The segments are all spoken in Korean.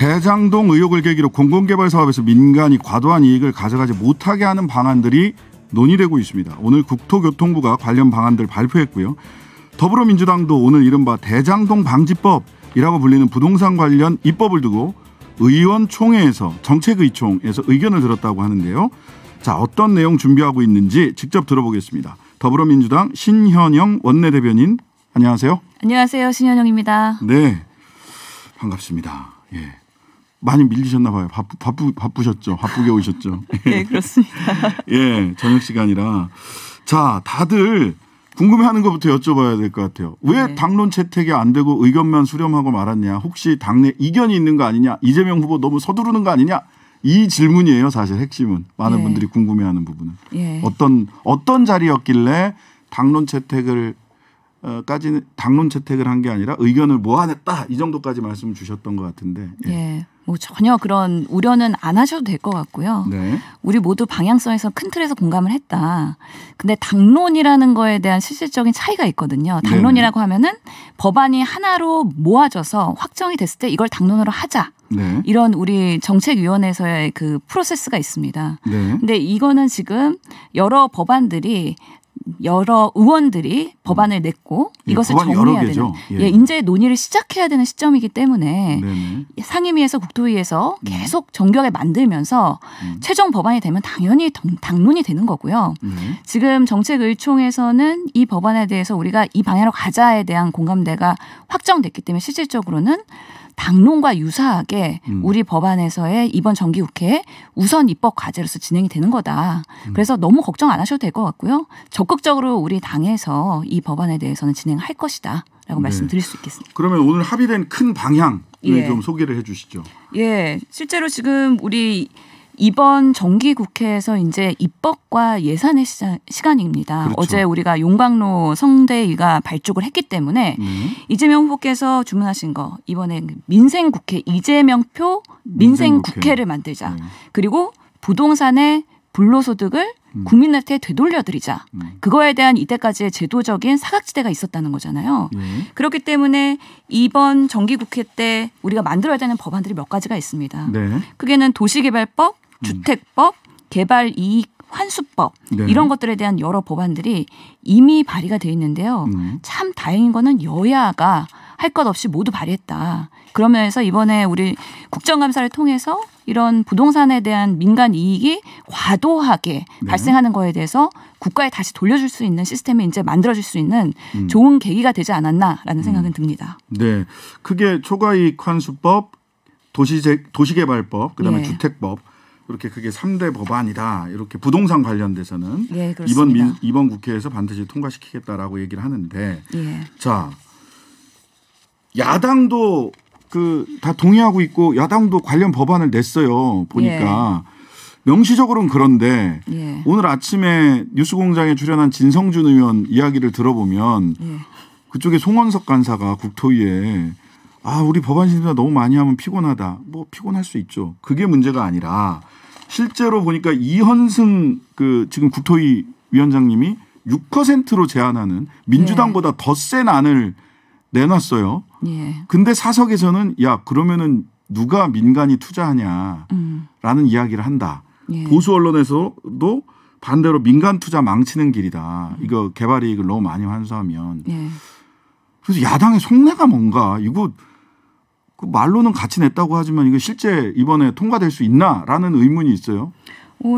대장동 의혹을 계기로 공공개발 사업에서 민간이 과도한 이익을 가져가지 못하게 하는 방안들이 논의되고 있습니다. 오늘 국토교통부가 관련 방안들 발표했고요. 더불어민주당도 오늘 이른바 대장동 방지법이라고 불리는 부동산 관련 입법을 두고 의원총회에서 정책의총에서 의견을 들었다고 하는데요. 자, 어떤 내용 준비하고 있는지 직접 들어보겠습니다. 더불어민주당 신현영 원내대변인, 안녕하세요. 안녕하세요. 신현영입니다. 네, 반갑습니다. 예. 많이 밀리셨나 봐요. 바쁘셨죠? 바쁘게 오셨죠? 네, 그렇습니다. 예, 저녁 시간이라. 자, 다들 궁금해하는 것부터 여쭤봐야 될 것 같아요. 왜 네. 당론 채택이 안 되고 의견만 수렴하고 말았냐? 혹시 당내 이견이 있는 거 아니냐? 이재명 후보 너무 서두르는 거 아니냐? 이 질문이에요. 사실 핵심은. 많은 예. 분들이 궁금해하는 부분은. 예. 어떤 자리였길래 당론 채택을 한 게 아니라 의견을 모아냈다, 이 정도까지 말씀 주셨던 것 같은데. 예. 예. 뭐 전혀 그런 우려는 안 하셔도 될 것 같고요. 네. 우리 모두 방향성에서 큰 틀에서 공감을 했다. 근데 당론이라는 거에 대한 실질적인 차이가 있거든요. 당론이라고 하면은 법안이 하나로 모아져서 확정이 됐을 때 이걸 당론으로 하자. 네. 이런 우리 정책위원회에서의 그 프로세스가 있습니다. 네. 근데 이거는 지금 여러 의원들이 법안을 냈고 예, 이것을 법안이 정리해야 여러 개죠. 되는 예. 이제 논의를 시작해야 되는 시점이기 때문에 네네. 상임위에서 국토위에서 계속 정교하게 만들면서 최종 법안이 되면 당연히 당론이 되는 거고요. 네. 지금 정책의총에서는 이 법안에 대해서 우리가 이 방향으로 가자에 대한 공감대가 확정됐기 때문에 실질적으로는 당론과 유사하게 우리 법안에서의 이번 정기국회에 우선 입법 과제로서 진행이 되는 거다. 그래서 너무 걱정 안 하셔도 될 것 같고요. 적극적으로 우리 당에서 이 법안에 대해서는 진행할 것이다 라고 말씀드릴 수 있겠습니다. 그러면 오늘 합의된 큰 방향을 예. 좀 소개를 해 주시죠. 예, 실제로 지금 우리 이번 정기국회에서 이제 입법과 예산의 시간입니다. 그렇죠. 어제 우리가 용광로 성대위가 발족을 했기 때문에 이재명 후보께서 주문하신 거 이번에 민생국회 이재명표 민생국회를 만들자. 네. 그리고 부동산의 불로소득을 국민한테 되돌려드리자. 그거에 대한 이때까지의 제도적인 사각지대가 있었다는 거잖아요. 네. 그렇기 때문에 이번 정기국회 때 우리가 만들어야 되는 법안들이 몇 가지가 있습니다. 네. 그게는 도시개발법, 주택법, 개발이익 환수법 네. 이런 것들에 대한 여러 법안들이 이미 발의가 돼 있는데요. 참 다행인 거는 여야가 할 것 없이 모두 발의했다. 그러면서 이번에 우리 국정감사를 통해서 이런 부동산에 대한 민간 이익이 과도하게 발생하는 거에 대해서 국가에 다시 돌려줄 수 있는 시스템이 이제 만들어질 수 있는 좋은 계기가 되지 않았나라는 생각은 듭니다. 네. 크게 초과이익 환수법, 도시개발법, 그다음에 예. 주택법, 이렇게 그게 3대 법안이다. 이렇게 부동산 관련돼서는 예, 그렇습니다. 이번 국회에서 반드시 통과시키겠다라고 얘기를 하는데, 예. 자, 야당도 다 동의하고 있고 야당도 관련 법안을 냈어요. 보니까 명시적으로는 그런데 예. 오늘 아침에 뉴스공장에 출연한 진성준 의원 이야기를 들어보면 예. 그쪽에 송원석 간사가 국토위에 우리 법안 심사 너무 많이 하면 피곤하다. 뭐 피곤할 수 있죠. 그게 문제가 아니라 실제로 보니까 이현승 지금 국토위 위원장님이 6%로 제안하는 민주당보다 더 센 안을 내놨어요. 예. 근데 사석에서는 그러면은 누가 민간이 투자하냐라는 이야기를 한다. 예. 보수 언론에서도 반대로 민간 투자 망치는 길이다. 이거 개발 이익을 너무 많이 환수하면. 예. 그래서 야당의 속내가 뭔가 이거 말로는 같이 냈다고 하지만 이거 실제 이번에 통과될 수 있나라는 의문이 있어요.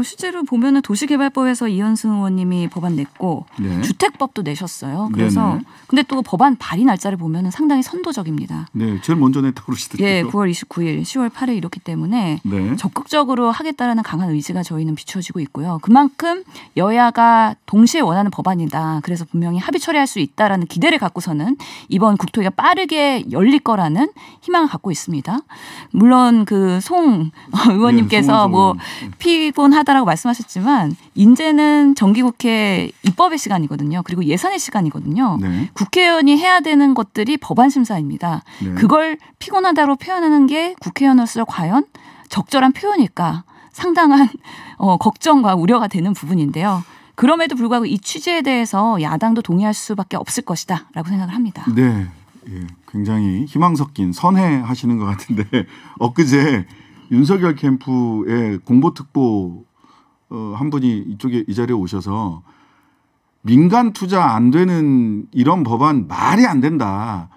실제로 보면은 도시개발법에서 이현승 의원님이 법안 냈고 네. 주택법도 내셨어요. 그래서 네네. 근데 또 법안 발의 날짜를 보면은 상당히 선도적입니다. 네, 제일 먼저 냈다고 그러시더라고요. 예, 9월 29일, 10월 8일 이렇기 때문에 네. 적극적으로 하겠다라는 강한 의지가 저희는 비춰지고 있고요. 그만큼 여야가 동시에 원하는 법안이다. 그래서 분명히 합의 처리할 수 있다라는 기대를 갖고서는 이번 국토위가 빠르게 열릴 거라는 희망을 갖고 있습니다. 물론 송 의원님께서 송원석 피곤하다라고 말씀하셨지만 이제는 정기국회 입법의 시간이거든요. 그리고 예산의 시간이거든요. 네. 국회의원이 해야 되는 것들이 법안 심사입니다. 네. 그걸 피곤하다고 표현하는 게 국회의원으로서 과연 적절한 표현일까? 상당한 걱정과 우려가 되는 부분인데요. 그럼에도 불구하고 이 취지에 대해서 야당도 동의할 수밖에 없을 것이다라고 생각을 합니다. 네. 예, 굉장히 희망 섞인 선회하시는 것 같은데 엊그제 윤석열 캠프의 공보특보 한 분이 이쪽에 이 자리에 오셔서 민간 투자 안 되는 이런 법안 말이 안 된다.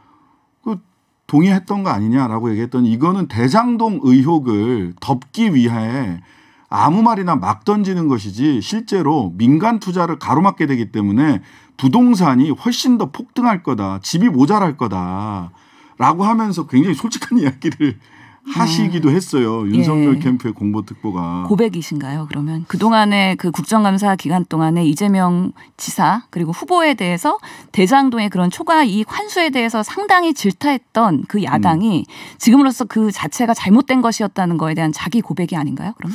그 동의했던 거 아니냐라고 얘기했더니 이거는 대장동 의혹을 덮기 위해 아무 말이나 막 던지는 것이지 실제로 민간 투자를 가로막게 되기 때문에 부동산이 훨씬 더 폭등할 거다. 집이 모자랄 거다라고 하면서 굉장히 솔직한 이야기를 하시기도 했어요. 윤석열 예. 캠프의 공보특보가. 고백이신가요? 그러면 그동안의 그 국정감사 기간 동안에 이재명 지사 그리고 후보에 대해서 대장동의 그런 초과 이익 환수에 대해서 상당히 질타했던 그 야당이 지금으로서 그 자체가 잘못된 것이었다는 거에 대한 자기 고백이 아닌가요? 그럼?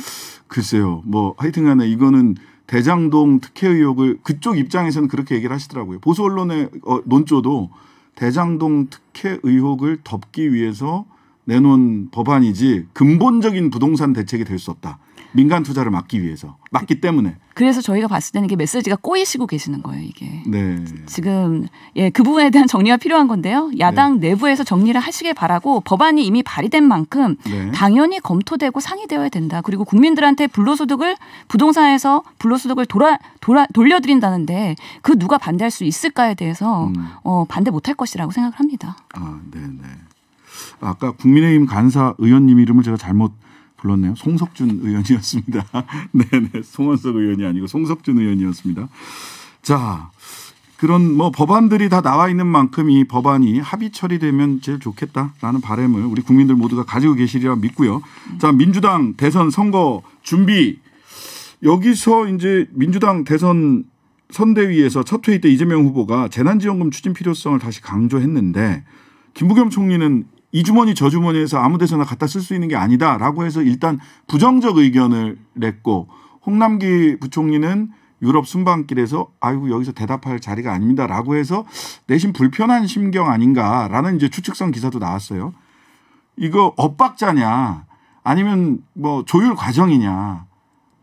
글쎄요. 뭐 하여튼 간에 이거는 대장동 특혜 의혹을 그쪽 입장에서는 그렇게 얘기를 하시더라고요. 보수 언론의 논조도 대장동 특혜 의혹을 덮기 위해서 내놓은 법안이지 근본적인 부동산 대책이 될 수 없다. 민간 투자를 막기 위해서. 막기 때문에. 그래서 저희가 봤을 때는 이게 메시지가 꼬이시고 계시는 거예요. 이게. 네. 지금 그 부분에 대한 정리가 필요한 건데요. 야당 내부에서 정리를 하시길 바라고 법안이 이미 발의된 만큼 당연히 검토되고 상의되어야 된다. 그리고 국민들한테 불로소득을 부동산에서 불로소득을 돌려드린다는데 그 누가 반대할 수 있을까에 대해서 반대 못할 것이라고 생각을 합니다. 아, 네네. 아까 국민의힘 간사 의원님 이름을 제가 잘못 불렀네요. 송석준 의원이었습니다. 네네. 송원석 의원이 아니고 송석준 의원이었습니다. 자, 그런 뭐 법안들이 다 나와 있는 만큼 이 법안이 합의 처리되면 제일 좋겠다라는 바람을 우리 국민들 모두가 가지고 계시리라 믿고요. 자, 민주당 대선 선거 준비. 여기서 이제 민주당 대선 선대위에서 첫 회의 때 이재명 후보가 재난지원금 추진 필요성을 다시 강조했는데 김부겸 총리는 이 주머니 저 주머니에서 아무 데서나 갖다 쓸 수 있는 게 아니다라고 해서 일단 부정적 의견을 냈고 홍남기 부총리는 유럽 순방길에서 아이고 여기서 대답할 자리가 아닙니다라고 해서 내심 불편한 심경 아닌가라는 이제 추측성 기사도 나왔어요. 이거 엇박자냐 아니면 뭐 조율 과정이냐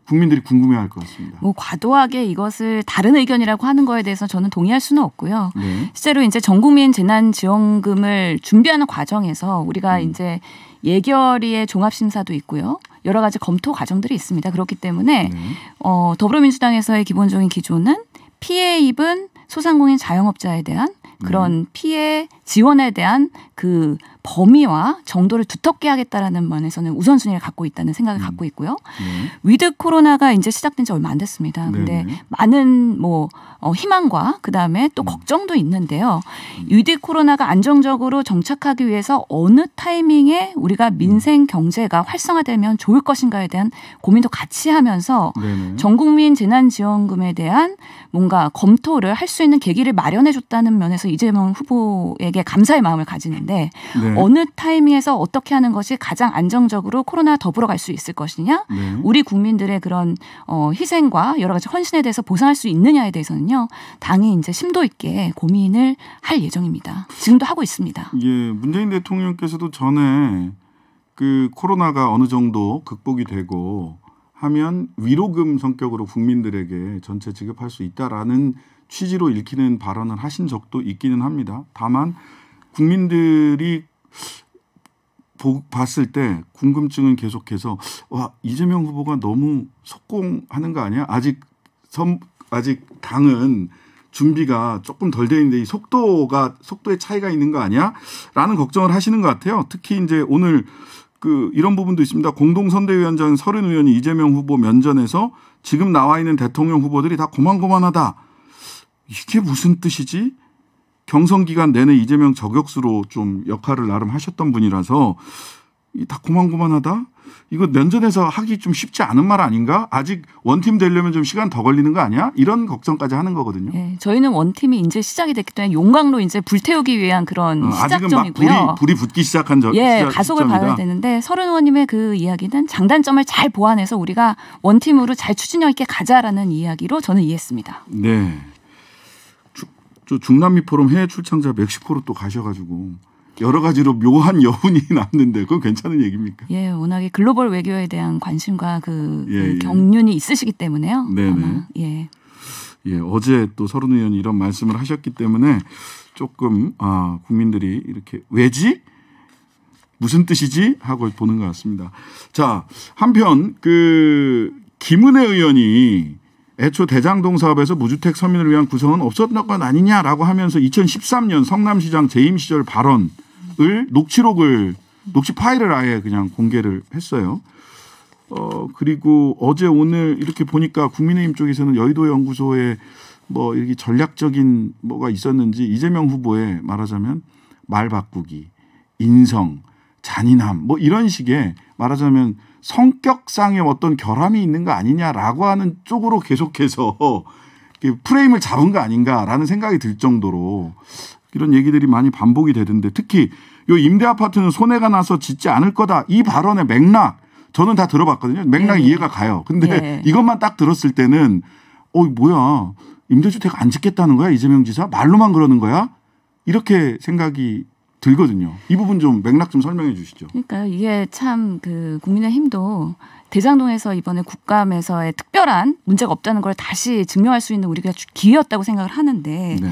국민들이 궁금해할 것 같습니다. 뭐 과도하게 이것을 다른 의견이라고 하는 거에 대해서 저는 동의할 수는 없고요. 네. 실제로 이제 전국민 재난지원금을 준비하는 과정에서 우리가 이제 예결위의 종합심사도 있고요. 여러 가지 검토 과정들이 있습니다. 그렇기 때문에 더불어민주당에서의 기본적인 기조는 피해 입은 소상공인 자영업자에 대한 그런 피해 지원에 대한 그 범위와 정도를 두텁게 하겠다라는 면에서는 우선순위를 갖고 있다는 생각을 갖고 있고요. 위드 코로나가 이제 시작된 지 얼마 안 됐습니다. 근데 많은 뭐 희망과 그다음에 또 걱정도 있는데요. 위드 코로나가 안정적으로 정착하기 위해서 어느 타이밍에 우리가 민생 경제가 활성화되면 좋을 것인가에 대한 고민도 같이 하면서 전국민 재난지원금에 대한 뭔가 검토를 할 수 있는 계기를 마련해 줬다는 면에서 이재명 후보에게 감사의 마음을 가지는데 어느 타이밍에서 어떻게 하는 것이 가장 안정적으로 코로나 더불어 갈 수 있을 것이냐 우리 국민들의 그런 희생과 여러 가지 헌신에 대해서 보상할 수 있느냐에 대해서는요. 당이 이제 심도 있게 고민을 할 예정입니다. 지금도 하고 있습니다. 예, 문재인 대통령께서도 전에 그 코로나가 어느 정도 극복이 되고 하면 위로금 성격으로 국민들에게 전체 지급할 수 있다라는 취지로 읽히는 발언을 하신 적도 있기는 합니다. 다만 국민들이 봤을 때 궁금증은 계속해서 와 이재명 후보가 너무 속공하는 거 아니야? 아직 당은 준비가 조금 덜 돼 있는데 이 속도의 차이가 있는 거 아니야? 라는 걱정을 하시는 것 같아요. 특히 이제 오늘 이런 부분도 있습니다. 공동선대위원장 30의원이 이재명 후보 면전에서 지금 나와 있는 대통령 후보들이 다 고만고만하다. 이게 무슨 뜻이지? 경선 기간 내내 이재명 저격수로 좀 역할을 나름 하셨던 분이라서 다 고만고만하다? 이거 면전에서 하기 좀 쉽지 않은 말 아닌가? 아직 원팀 되려면 좀 시간 더 걸리는 거 아니야? 이런 걱정까지 하는 거거든요. 네, 저희는 원팀이 이제 시작이 됐기 때문에 용광로 이제 불태우기 위한 그런 시작점이고요. 아직은 막 불이 붙기 시작한 가속을 받아야 되는데 서른 의원님의 그 이야기는 장단점을 잘 보완해서 우리가 원팀으로 잘 추진력 있게 가자라는 이야기로 저는 이해했습니다. 네. 중남미 포럼 해외 출장자 멕시코로 또 가셔가지고 여러 가지로 묘한 여운이 남는데 그건 괜찮은 얘기입니까? 예, 워낙에 글로벌 외교에 대한 관심과 그 경륜이 있으시기 때문에요. 네네. 예. 예, 어제 또 서른 의원이 이런 말씀을 하셨기 때문에 조금 국민들이 이렇게 왜지? 무슨 뜻이지? 하고 보는 것 같습니다. 자, 한편 김은혜 의원이 애초 대장동 사업에서 무주택 서민을 위한 구성은 없었던 건 아니냐라고 하면서 2013년 성남시장 재임 시절 발언을 녹취 파일을 아예 그냥 공개를 했어요. 그리고 어제 오늘 이렇게 보니까 국민의힘 쪽에서는 여의도 연구소에 뭐 이렇게 전략적인 뭐가 있었는지 이재명 후보의 말하자면 말 바꾸기, 인성, 잔인함 뭐 이런 식의 말하자면 성격상의 어떤 결함이 있는 거 아니냐라고 하는 쪽으로 계속해서 프레임을 잡은 거 아닌가라는 생각이 들 정도로 이런 얘기들이 많이 반복이 되던데 특히 이 임대 아파트는 손해가 나서 짓지 않을 거다. 이 발언의 맥락 저는 다 들어봤거든요. 맥락 네. 이해가 가요. 근데 네. 이것만 딱 들었을 때는 뭐야 임대주택 안 짓겠다는 거야 이재명 지사? 말로만 그러는 거야? 이렇게 생각이 들거든요. 이 부분 좀 맥락 좀 설명해 주시죠. 그러니까 이게 참 국민의힘도 대장동에서 이번에 국감에서의 특별한 문제가 없다는 걸 다시 증명할 수 있는 우리가 기회였다고 생각을 하는데 네.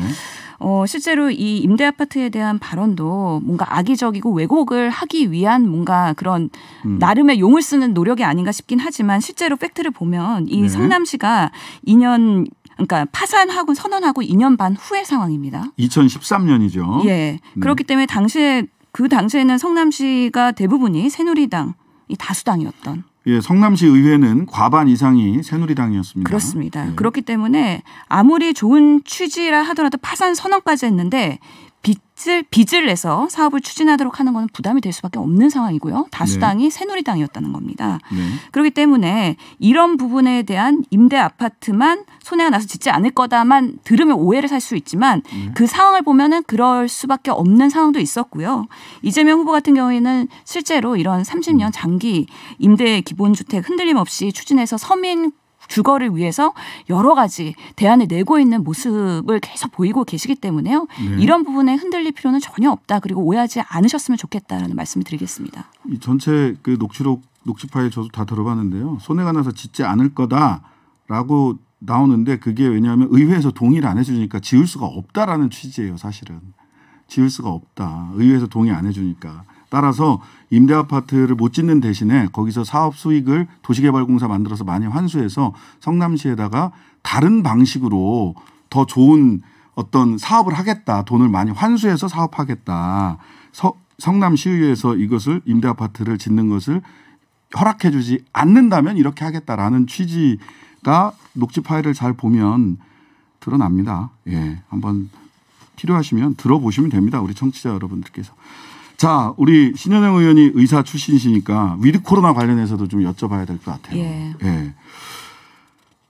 실제로 이 임대 아파트에 대한 발언도 뭔가 악의적이고 왜곡을 하기 위한 뭔가 그런 나름의 용을 쓰는 노력이 아닌가 싶긴 하지만 실제로 팩트를 보면 이 네. 성남시가 그러니까 파산하고 선언하고 2년 반 후의 상황입니다. 2013년이죠. 예. 그렇기 때문에 그 당시에는 성남시가 대부분이 새누리당이 다수당이었던. 예, 성남시 의회는 과반 이상이 새누리당이었습니다. 그렇습니다. 예. 그렇기 때문에 아무리 좋은 취지라 하더라도 파산 선언까지 했는데 빚을 내서 사업을 추진하도록 하는 것은 부담이 될 수밖에 없는 상황이고요. 다수당이 새누리당이었다는 겁니다. 네. 그렇기 때문에 이런 부분에 대한 임대 아파트만 손해가 나서 짓지 않을 거다만 들으면 오해를 살 수 있지만 그 상황을 보면은 그럴 수밖에 없는 상황도 있었고요. 이재명 후보 같은 경우에는 실제로 이런 30년 장기 임대 기본주택 흔들림 없이 추진해서 서민 주거를 위해서 여러 가지 대안을 내고 있는 모습을 계속 보이고 계시기 때문에요. 네. 이런 부분에 흔들릴 필요는 전혀 없다. 그리고 오해하지 않으셨으면 좋겠다라는 말씀을 드리겠습니다. 이 전체 녹취 파일 저도 다 들어봤는데요. 손해가 나서 짓지 않을 거다라고 나오는데 그게 왜냐하면 의회에서 동의를 안 해주니까 지을 수가 없다라는 취지예요. 사실은 지을 수가 없다. 의회에서 동의 안 해주니까. 따라서 임대 아파트를 못 짓는 대신에 거기서 사업 수익을 도시개발공사 만들어서 많이 환수해서 성남시에다가 다른 방식으로 더 좋은 어떤 사업을 하겠다. 돈을 많이 환수해서 사업하겠다. 성남시의회에서 이것을 임대 아파트를 짓는 것을 허락해 주지 않는다면 이렇게 하겠다라는 취지가 녹취 파일을 잘 보면 드러납니다. 예, 한번 필요하시면 들어보시면 됩니다. 우리 청취자 여러분들께서. 자, 우리 신현영 의원이 의사 출신이시니까 위드 코로나 관련해서도 좀 여쭤봐야 될 것 같아요. 예. 예.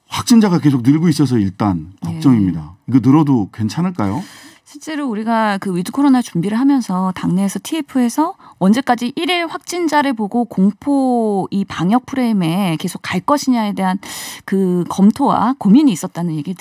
확진자가 계속 늘고 있어서 일단 걱정입니다. 이거 늘어도 괜찮을까요? 실제로 우리가 그 위드 코로나 준비를 하면서 당내에서 TF에서 언제까지 1일 확진자를 보고 공포 이 방역 프레임에 계속 갈 것이냐에 대한 그 검토와 고민이 있었다는 얘기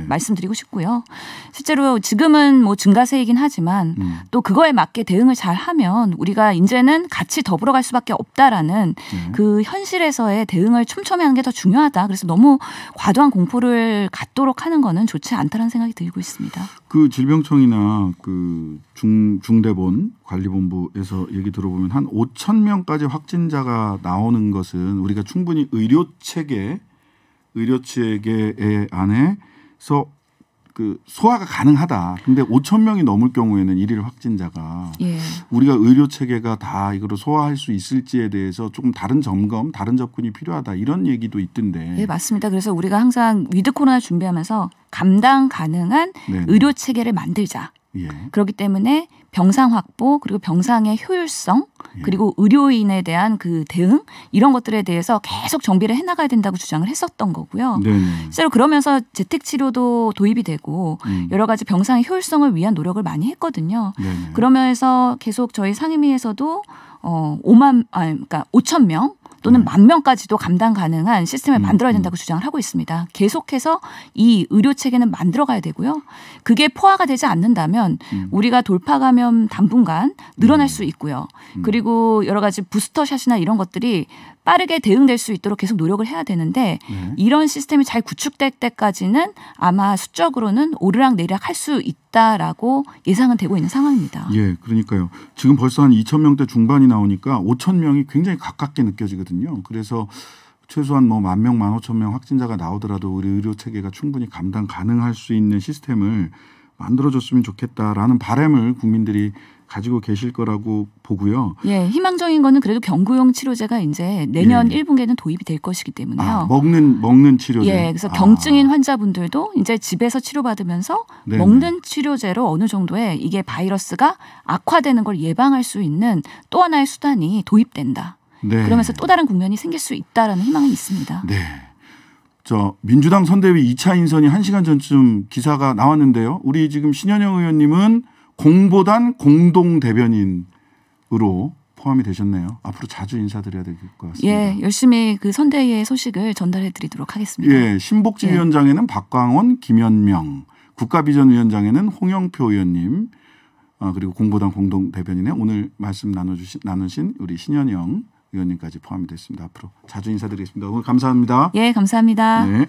말씀드리고 싶고요. 실제로 지금은 뭐 증가세이긴 하지만 또 그거에 맞게 대응을 잘 하면 우리가 이제는 같이 더불어갈 수밖에 없다라는 그 현실에서의 대응을 촘촘히 하는 게 더 중요하다. 그래서 너무 과도한 공포를 갖도록 하는 거는 좋지 않다는 생각이 들고 있습니다. 그 질병청이나 그 중대본 관리본부에서 얘기 들어보면 한 5천 명까지 확진자가 나오는 것은 우리가 충분히 의료 체계 안에서 그 소화가 가능하다. 근데 5천 명이 넘을 경우에는 일일 확진자가 우리가 의료 체계가 다 이거를 소화할 수 있을지에 대해서 조금 다른 점검, 다른 접근이 필요하다. 이런 얘기도 있던데. 네, 맞습니다. 그래서 우리가 항상 위드 코로나 준비하면서 감당 가능한 의료 체계를 만들자. 예. 그렇기 때문에 병상 확보 그리고 병상의 효율성 그리고 의료인에 대한 그 대응 이런 것들에 대해서 계속 정비를 해나가야 된다고 주장을 했었던 거고요. 네네. 실제로 그러면서 재택치료도 도입이 되고 여러 가지 병상의 효율성을 위한 노력을 많이 했거든요. 네네. 그러면서 계속 저희 상임위에서도 그러니까 5천 명 또는 10,000명까지도 감당 가능한 시스템을 만들어야 된다고 주장을 하고 있습니다. 계속해서 이 의료 체계는 만들어가야 되고요. 그게 포화가 되지 않는다면 우리가 돌파 감염 당분간 늘어날 수 있고요. 그리고 여러 가지 부스터샷이나 이런 것들이 빠르게 대응될 수 있도록 계속 노력을 해야 되는데 이런 시스템이 잘 구축될 때까지는 아마 수적으로는 오르락내리락 할 수 있다라고 예상은 되고 있는 상황입니다. 예, 그러니까요. 지금 벌써 한 2,000명대 중반이 나오니까 5,000명이 굉장히 가깝게 느껴지거든요. 그래서 최소한 뭐 10,000명, 15,000명 확진자가 나오더라도 우리 의료 체계가 충분히 감당 가능할 수 있는 시스템을 만들어줬으면 좋겠다라는 바람을 국민들이 가지고 계실 거라고 보고요. 예, 희망적인 거는 그래도 경구용 치료제가 이제 내년 1분기에는 도입이 될 것이기 때문에요. 먹는 치료제. 예, 그래서 경증인 환자분들도 이제 집에서 치료받으면서 네네. 먹는 치료제로 어느 정도의 이게 바이러스가 악화되는 걸 예방할 수 있는 또 하나의 수단이 도입된다. 네. 그러면서 또 다른 국면이 생길 수 있다라는 희망이 있습니다. 네. 저 민주당 선대위 2차 인선이 1시간 전쯤 기사가 나왔는데요. 우리 지금 신현영 의원님은 공보단 공동 대변인으로 포함이 되셨네요. 앞으로 자주 인사드려야 될 것 같습니다. 예, 열심히 그 선대위의 소식을 전달해드리도록 하겠습니다. 예, 신복지위원장에는 박광원, 김현명, 국가비전위원장에는 홍영표 의원님, 그리고 공보단 공동 대변인에 오늘 말씀 나누신 우리 신현영 의원님까지 포함이 됐습니다. 앞으로 자주 인사드리겠습니다. 오늘 감사합니다. 예, 감사합니다. 네.